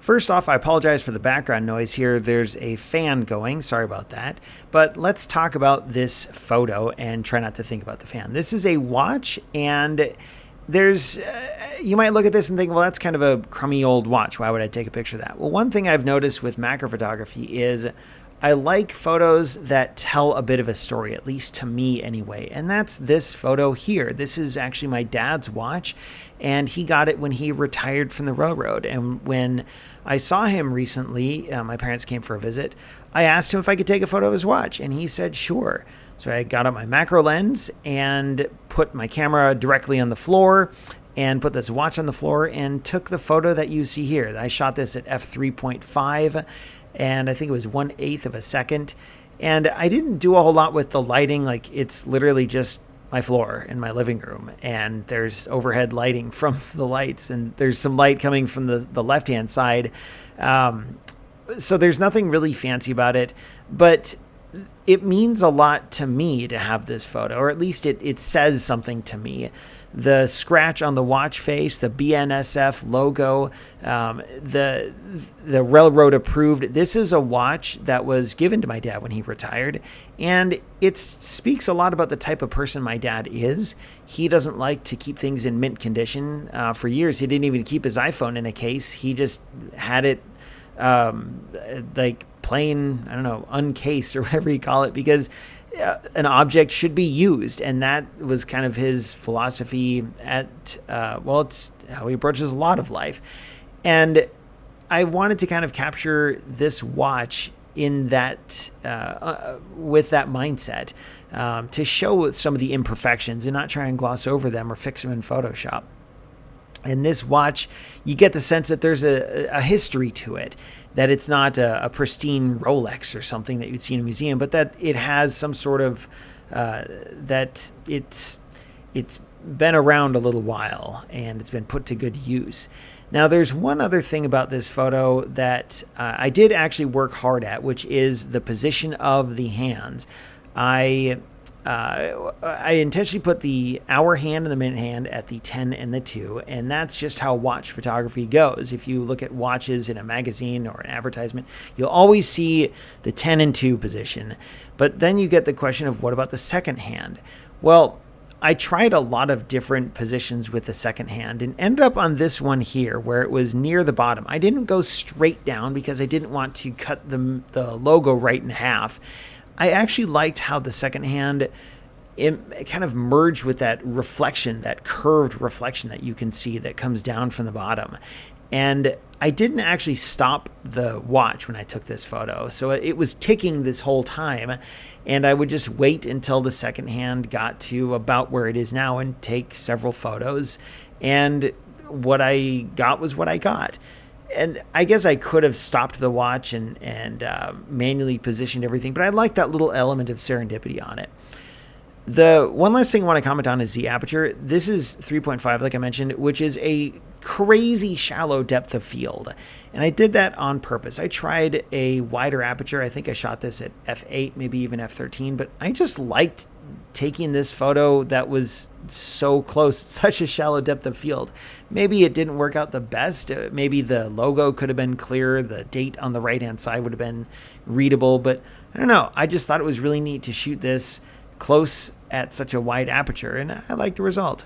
First off, I apologize for the background noise here. There's a fan going. Sorry about that. But let's talk about this photo and try not to think about the fan. This is a watch, and there's you might look at this and think, well, that's kind of a crummy old watch. Why would I take a picture of that? Well, one thing I've noticed with macro photography is I like photos that tell a bit of a story, at least to me anyway. And that's this photo here. This is actually my dad's watch, and he got it when he retired from the railroad. And when I saw him recently, my parents came for a visit, I asked him if I could take a photo of his watch, and he said, sure. So I got out my macro lens and put my camera directly on the floor and put this watch on the floor and took the photo that you see here. I shot this at f3.5. And I think it was 1/8 of a second. And I didn't do a whole lot with the lighting. Like, it's literally just my floor in my living room. And there's overhead lighting from the lights. And there's some light coming from the left-hand side. So there's nothing really fancy about it. But it means a lot to me to have this photo. Or at least it says something to me. The scratch on the watch face, the BNSF logo, the railroad approved. This is a watch that was given to my dad when he retired, and it speaks a lot about the type of person my dad is. He doesn't like to keep things in mint condition. For years, he didn't even keep his iPhone in a case. He just had it like plain, I don't know, uncased or whatever you call it, because an object should be used, and that was kind of his philosophy it's how he approaches a lot of life. And I wanted to kind of capture this watch in that with that mindset, to show some of the imperfections and not try and gloss over them or fix them in Photoshop. And this watch, you get the sense that there's a history to it, that it's not a pristine Rolex or something that you'd see in a museum, but that it has some sort of, that it's been around a little while and it's been put to good use. Now, there's one other thing about this photo that I did actually work hard at, which is the position of the hands. I intentionally put the hour hand and the minute hand at the 10 and the 2, and that's just how watch photography goes. If you look at watches in a magazine or an advertisement, you'll always see the 10 and 2 position. But then you get the question of, what about the second hand? Well, I tried a lot of different positions with the second hand and ended up on this one here where it was near the bottom. I didn't go straight down because I didn't want to cut the logo right in half. I actually liked how the second hand, it kind of merged with that reflection, that curved reflection that you can see that comes down from the bottom. And I didn't actually stop the watch when I took this photo. So it was ticking this whole time. And I would just wait until the second hand got to about where it is now and take several photos. And what I got was what I got. And I guess I could have stopped the watch and manually positioned everything, but I like that little element of serendipity on it. The one last thing I want to comment on is the aperture. This is 3.5, like I mentioned, which is a crazy shallow depth of field. And I did that on purpose. I tried a wider aperture. I think I shot this at f8, maybe even f13, but I just liked taking this photo that was so close, such a shallow depth of field. Maybe it didn't work out the best. Maybe the logo could have been clearer. The date on the right-hand side would have been readable, but I don't know. I just thought it was really neat to shoot this close at such a wide aperture, and I like the result.